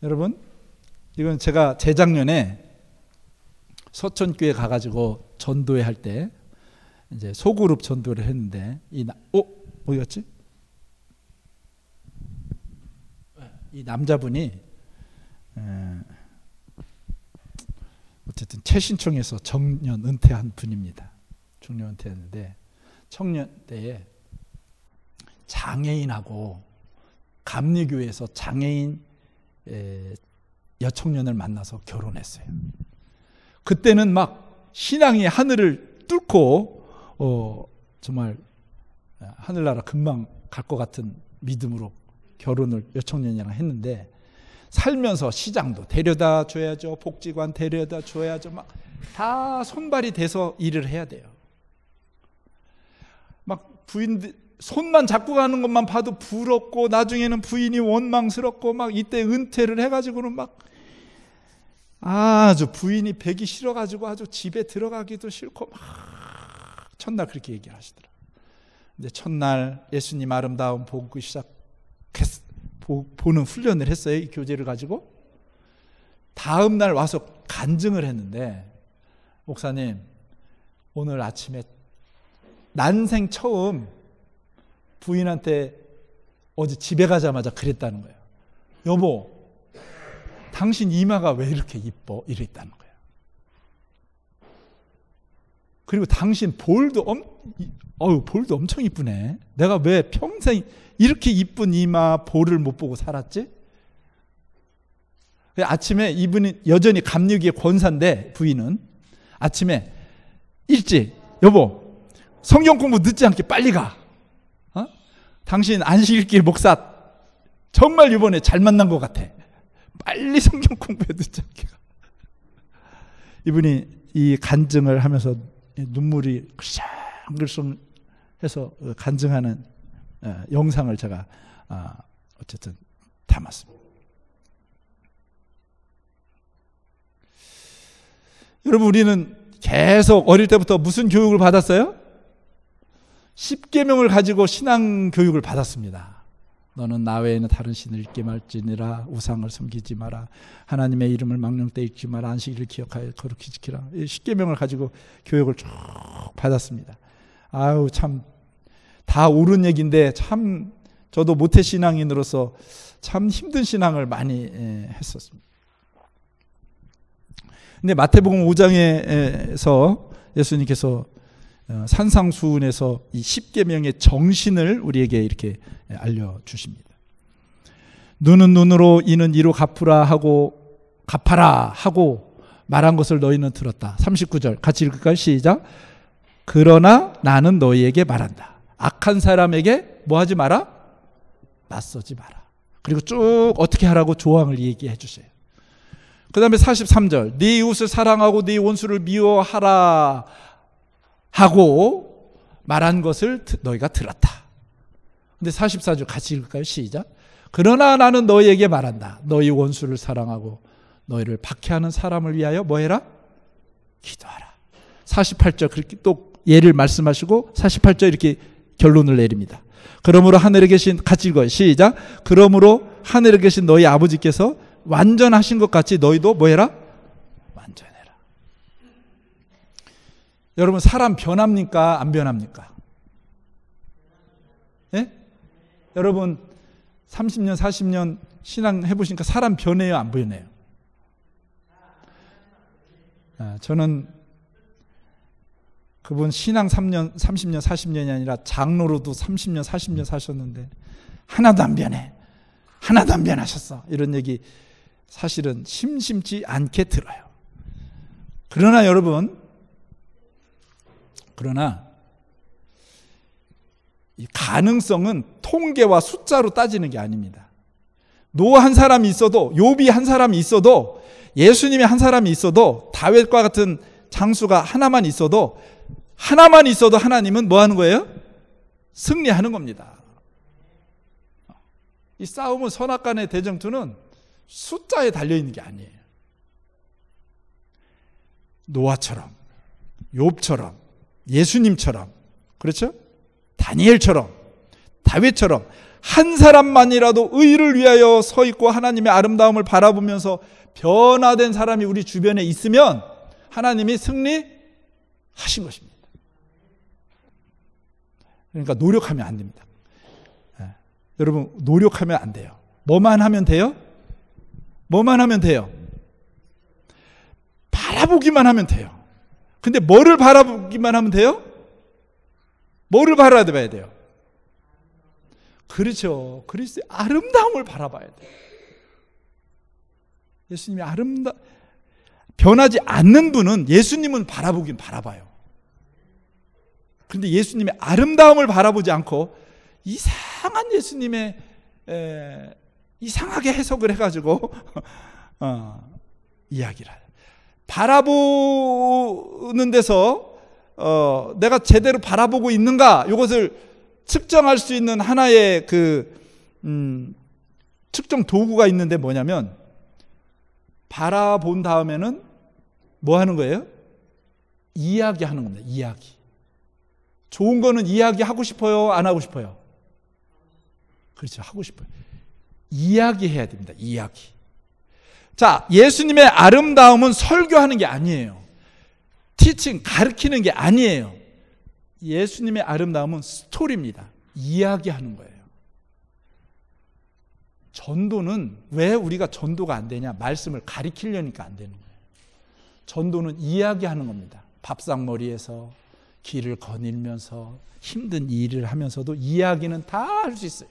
S1: 여러분, 이건 제가 재작년에 서천교회 가가지고 전도회 할 때 이제 소그룹 전도를 했는데, 어디 갔지? 이 남자분이 어쨌든 최신청에서 정년 은퇴한 분입니다. 정년 은퇴했는데 청년 때에 장애인하고 감리교회에서 장애인 여청년을 만나서 결혼했어요. 그때는 막 신앙이 하늘을 뚫고 정말 하늘나라 금방 갈 것 같은 믿음으로 결혼을 여청년이랑 했는데, 살면서 시장도 데려다 줘야죠, 복지관 데려다 줘야죠, 막 다 손발이 돼서 일을 해야 돼요. 막 부인들 손만 잡고 가는 것만 봐도 부럽고, 나중에는 부인이 원망스럽고, 막 이때 은퇴를 해가지고는 막 아주 부인이 뵈기 싫어가지고 아주 집에 들어가기도 싫고, 막 첫날 그렇게 얘기를 하시더라고요. 이제 첫날 예수님 아름다운 보고 보는 훈련을 했어요. 이 교재를 가지고. 다음 날 와서 간증을 했는데, 목사님, 오늘 아침에 난생 처음 부인한테 어제 집에 가자마자 그랬다는 거예요. 여보, 당신 이마가 왜 이렇게 이뻐? 이랬다는 거예요. 그리고 당신 볼도 엄청 이쁘네. 내가 왜 평생 이렇게 이쁜 이마 볼을 못 보고 살았지? 아침에 이분이 여전히 감리교의 권사인데, 부인은 아침에 일찍, 여보, 성경 공부 늦지 않게 빨리 가. 당신 안식일 목사 정말 이번에 잘 만난 것 같아. 빨리 성경 공부해, 늦지 않게 가. 이분이 이 간증을 하면서 눈물이 글썽글썽 해서 간증하는 영상을 제가 어쨌든 담았습니다. 여러분, 우리는 계속 어릴 때부터 무슨 교육을 받았어요? 10계명을 가지고 신앙 교육을 받았습니다. 너는 나 외에는 다른 신을 잊지 말지니라, 우상을 섬기지 마라, 하나님의 이름을 망령되이 읽지 마라, 안식일을 기억하여 거룩히 지키라. 10계명을 가지고 교육을 쭉 받았습니다. 아유, 참 다 옳은 얘기인데, 참 저도 모태 신앙인으로서 참 힘든 신앙을 많이 했었습니다. 근데 마태복음 5장에서 예수님께서 산상수훈에서 이 10계명의 정신을 우리에게 이렇게 알려주십니다. 눈은 눈으로, 이는 이로 갚으라 하고 갚아라 하고 말한 것을 너희는 들었다. 39절 같이 읽을까요? 시작. 그러나 나는 너희에게 말한다. 악한 사람에게 뭐 하지 마라? 맞서지 마라. 그리고 쭉 어떻게 하라고 조항을 얘기해 주세요. 그 다음에 43절 네 이웃을 사랑하고 네 원수를 미워하라 하고 말한 것을 너희가 들었다. 근데 44절 같이 읽을까요? 시작. 그러나 나는 너희에게 말한다. 너희 원수를 사랑하고 너희를 박해하는 사람을 위하여 뭐 해라? 기도하라. 48절 그렇게 또 예를 말씀하시고 48절 이렇게 결론을 내립니다. 그러므로 하늘에 계신 같이 읽어요. 시작. 그러므로 하늘에 계신 너희 아버지께서 완전하신 것 같이 너희도 뭐 해라? 완전해라. 여러분 사람 변합니까? 안 변합니까? 예? 여러분 30년 40년 신앙 해보시니까 사람 변해요? 안 변해요? 저는 그분 신앙 3년 30년 40년이 아니라 장로로도 30년 40년 사셨는데 하나도 안 변해. 하나도 안 변하셨어. 이런 얘기 사실은 심심치 않게 들어요. 그러나 여러분, 이 가능성은 통계와 숫자로 따지는 게 아닙니다. 노아 한 사람이 있어도, 욥이 한 사람이 있어도, 예수님이 한 사람이 있어도, 다윗과 같은 장수가 하나만 있어도 하나님은 뭐 하는 거예요? 승리하는 겁니다. 이 싸움은 선악간의 대쟁투는 숫자에 달려있는 게 아니에요. 노아처럼, 욥처럼, 예수님처럼, 그렇죠? 다니엘처럼, 다윗처럼 한 사람만이라도 의를 위하여 서 있고 하나님의 아름다움을 바라보면서 변화된 사람이 우리 주변에 있으면 하나님이 승리하신 것입니다. 그러니까 노력하면 안 됩니다. 여러분 노력하면 안 돼요. 뭐만 하면 돼요? 뭐만 하면 돼요? 바라보기만 하면 돼요. 근데 뭐를 바라보기만 하면 돼요? 뭐를 바라봐야 돼요? 그렇죠. 그리스도의 아름다움을 바라봐야 돼요. 예수님이 변하지 않는 분은 예수님은 바라보긴 바라봐요. 그런데 예수님의 아름다움을 바라보지 않고 이상한 예수님의 이상하게 해석을 해가지고 이야기를 해요. 바라보는 데서 내가 제대로 바라보고 있는가 이것을 측정할 수 있는 하나의 측정 도구가 있는데 뭐냐면 바라본 다음에는 뭐 하는 거예요? 이야기하는 겁니다. 이야기. 좋은 거는 이야기하고 싶어요? 안 하고 싶어요? 그렇죠. 하고 싶어요. 이야기해야 됩니다. 이야기. 자, 예수님의 아름다움은 설교하는 게 아니에요. 티칭, 가르치는 게 아니에요. 예수님의 아름다움은 스토리입니다. 이야기하는 거예요. 전도는 왜 우리가 전도가 안 되냐? 말씀을 가르치려니까 안 되는 거예요. 전도는 이야기하는 겁니다. 밥상머리에서 길을 거닐면서 힘든 일을 하면서도 이야기는 다 할 수 있어요.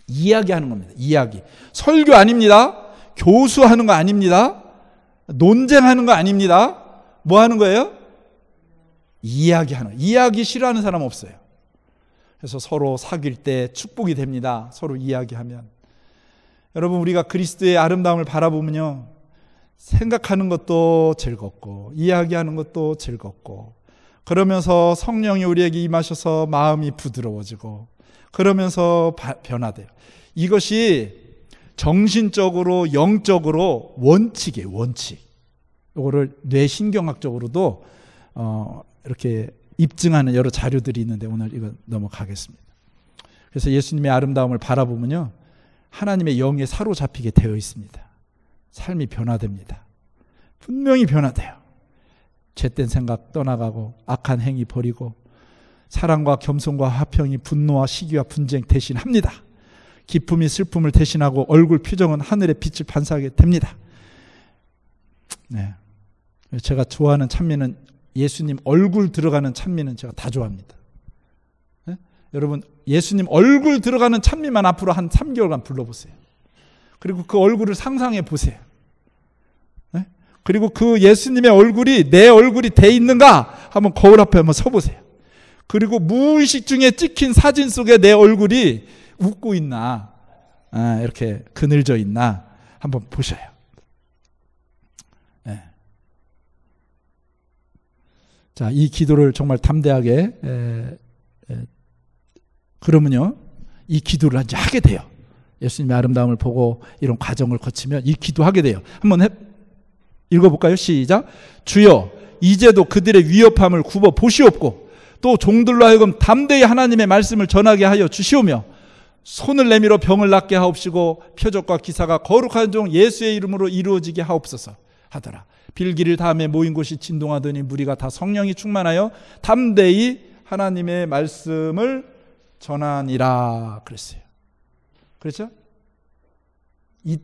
S1: 이야기하는 겁니다. 이야기. 설교 아닙니다. 교수하는 거 아닙니다. 논쟁하는 거 아닙니다. 뭐 하는 거예요? 이야기하는 거예요. 이야기 싫어하는 사람 없어요. 그래서 서로 사귈 때 축복이 됩니다. 서로 이야기하면. 여러분 우리가 그리스도의 아름다움을 바라보면요. 생각하는 것도 즐겁고 이야기하는 것도 즐겁고 그러면서 성령이 우리에게 임하셔서 마음이 부드러워지고 그러면서 변화돼요. 이것이 정신적으로 영적으로 원칙이에요. 원칙. 이거를 뇌신경학적으로도 이렇게 입증하는 여러 자료들이 있는데 오늘 이거 넘어가겠습니다. 그래서 예수님의 아름다움을 바라보면요. 하나님의 영에 사로잡히게 되어 있습니다. 삶이 변화됩니다. 분명히 변화돼요. 죄된 생각 떠나가고 악한 행위 버리고 사랑과 겸손과 화평이 분노와 시기와 분쟁 대신합니다. 기쁨이 슬픔을 대신하고 얼굴 표정은 하늘의 빛을 반사하게 됩니다. 네. 제가 좋아하는 찬미는 예수님 얼굴 들어가는 찬미는 제가 다 좋아합니다. 네? 여러분 예수님 얼굴 들어가는 찬미만 앞으로 한 3개월간 불러보세요. 그리고 그 얼굴을 상상해 보세요. 그리고 그 예수님의 얼굴이 내 얼굴이 돼 있는가 한번 거울 앞에 한번 서보세요. 그리고 무의식 중에 찍힌 사진 속에 내 얼굴이 웃고 있나, 이렇게 그늘져 있나 한번 보셔요. 네. 자, 이 기도를 정말 담대하게 그러면요, 이 기도를 이제 하게 돼요. 예수님의 아름다움을 보고 이런 과정을 거치면 이 기도하게 돼요. 한번 읽어볼까요? 시작. 주여, 이제도 그들의 위협함을 굽어 보시옵고 또 종들로 하여금 담대히 하나님의 말씀을 전하게 하여 주시오며 손을 내밀어 병을 낫게 하옵시고 표적과 기사가 거룩한 종 예수의 이름으로 이루어지게 하옵소서 하더라. 빌기를 다음에 모인 곳이 진동하더니 무리가 다 성령이 충만하여 담대히 하나님의 말씀을 전하니라 그랬어요. 그렇죠? 이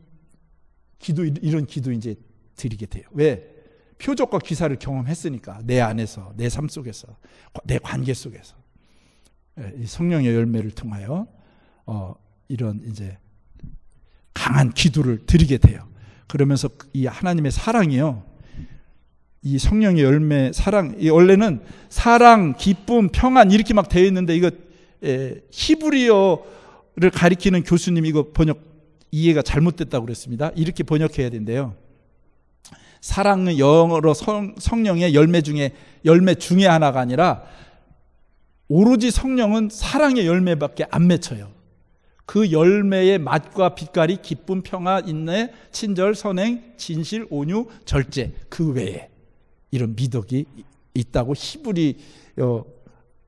S1: 기도, 이런 기도 이제 드리게 돼요. 왜? 표적과 기사를 경험했으니까. 내 안에서, 내 삶 속에서, 내 관계 속에서 이 성령의 열매를 통하여 이런 이제 강한 기도를 드리게 돼요. 그러면서 이 하나님의 사랑이요, 이 성령의 열매, 사랑, 이 원래는 사랑, 기쁨, 평안 이렇게 막 되어 있는데 이거 히브리어를 가리키는 교수님이 이거 번역 이해가 잘못됐다고 그랬습니다. 이렇게 번역해야 된대요. 사랑은 영어로 성령의 열매 중에 하나가 아니라 오로지 성령은 사랑의 열매밖에 안 맺혀요. 그 열매의 맛과 빛깔이 기쁨, 평화, 인내, 친절, 선행, 진실, 온유, 절제, 그 외에 이런 미덕이 있다고 히브리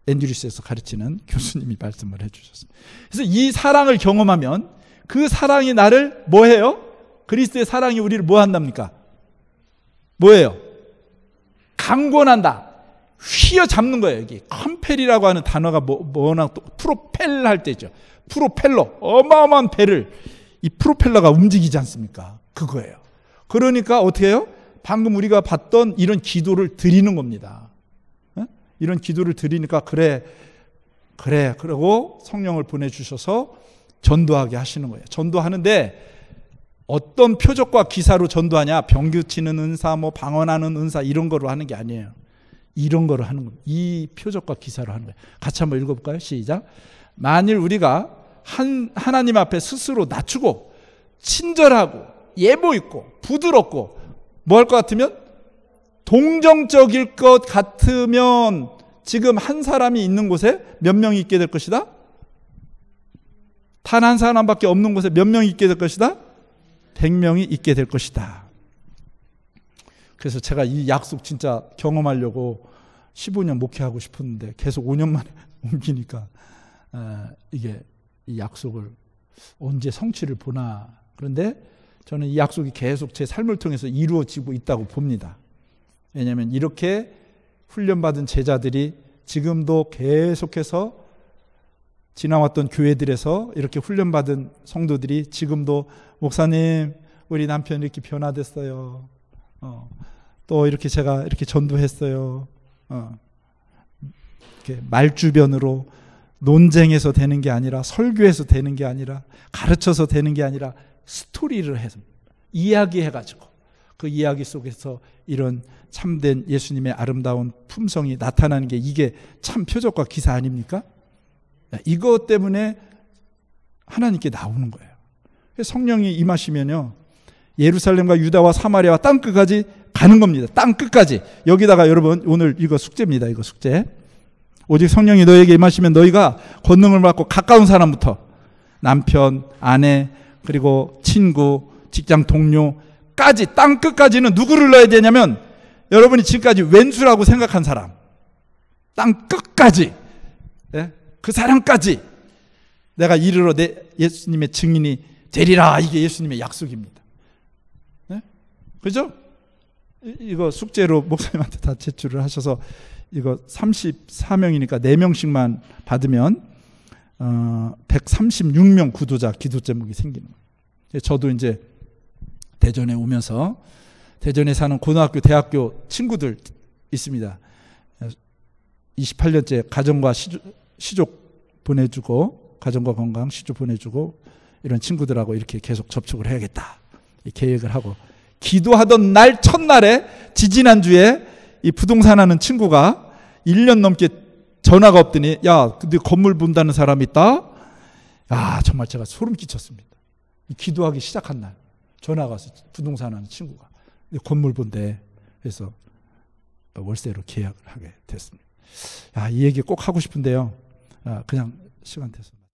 S1: 앤드류스에서 가르치는 교수님이 말씀을 해주셨습니다. 그래서 이 사랑을 경험하면 그 사랑이 나를 뭐해요? 그리스도의 사랑이 우리를 뭐 한답니까? 뭐예요? 강권한다. 휘어잡는 거예요. 여기 컴펠이라고 하는 단어가 워낙 또 프로펠 할 때 있죠. 프로펠러, 어마어마한 배를 이 프로펠러가 움직이지 않습니까? 그거예요. 그러니까 어떻게 해요? 방금 우리가 봤던 이런 기도를 드리는 겁니다. 이런 기도를 드리니까 그래 그러고 성령을 보내주셔서 전도하게 하시는 거예요. 전도하는데 어떤 표적과 기사로 전도하냐? 병고치는 은사, 뭐 방언하는 은사 이런 거로 하는 게 아니에요. 이런 거로 하는 겁니다. 이 표적과 기사로 하는 거예요. 같이 한번 읽어볼까요? 시작. 만일 우리가 하나님 앞에 스스로 낮추고 친절하고 예보 있고 부드럽고 뭐 할 것 같으면 동정적일 것 같으면 지금 한 사람이 있는 곳에 몇 명이 있게 될 것이다? 단 한 사람밖에 없는 곳에 몇 명이 있게 될 것이다? 100명이 있게 될 것이다. 그래서 제가 이 약속 진짜 경험하려고 15년 목회하고 싶었는데 계속 5년 만에 옮기니까 이게 이 약속을 언제 성취를 보나. 그런데 저는 이 약속이 계속 제 삶을 통해서 이루어지고 있다고 봅니다. 왜냐하면 이렇게 훈련받은 제자들이 지금도 계속해서 지나왔던 교회들에서 이렇게 훈련받은 성도들이 지금도 목사님 우리 남편 이렇게 변화됐어요. 또 이렇게 제가 이렇게 전도했어요. 이렇게 말주변으로 논쟁해서 되는 게 아니라 설교해서 되는 게 아니라 가르쳐서 되는 게 아니라 스토리를 해서 이야기해가지고 그 이야기 속에서 이런 참된 예수님의 아름다운 품성이 나타나는 게 이게 참 표적과 기사 아닙니까? 이것 때문에 하나님께 나오는 거예요. 성령이 임하시면요 예루살렘과 유다와 사마리아와 땅끝까지 가는 겁니다. 땅끝까지. 여기다가 여러분 오늘 이거 숙제입니다. 이거 숙제. 오직 성령이 너에게 임하시면 너희가 권능을 받고 가까운 사람부터 남편, 아내, 그리고 친구, 직장 동료까지 땅끝까지는 누구를 넣어야 되냐면 여러분이 지금까지 왼수라고 생각한 사람 땅끝까지 그 사람까지 내가 이르러 내 예수님의 증인이 되리라. 이게 예수님의 약속입니다. 그죠? 이거 숙제로 목사님한테 다 제출을 하셔서 이거 34명이니까 4명씩만 받으면 136명 구도자 기도 제목이 생기는 거예요. 저도 이제 대전에 오면서 대전에 사는 고등학교, 대학교 친구들 있습니다. 28년째 가정과 시족 보내주고 가정과 건강 시족 보내주고 이런 친구들하고 이렇게 계속 접촉을 해야겠다 계획을 하고 기도하던 날 첫날에 지지난주에 이 부동산 하는 친구가 1년 넘게 전화가 없더니 야 근데 건물 본다는 사람이 있다. 아 정말 제가 소름 끼쳤습니다. 기도하기 시작한 날 전화가 와서 부동산 하는 친구가 건물 본대. 그래서 월세로 계약을 하게 됐습니다. 이 얘기 꼭 하고 싶은데요. 그냥 시간 돼서.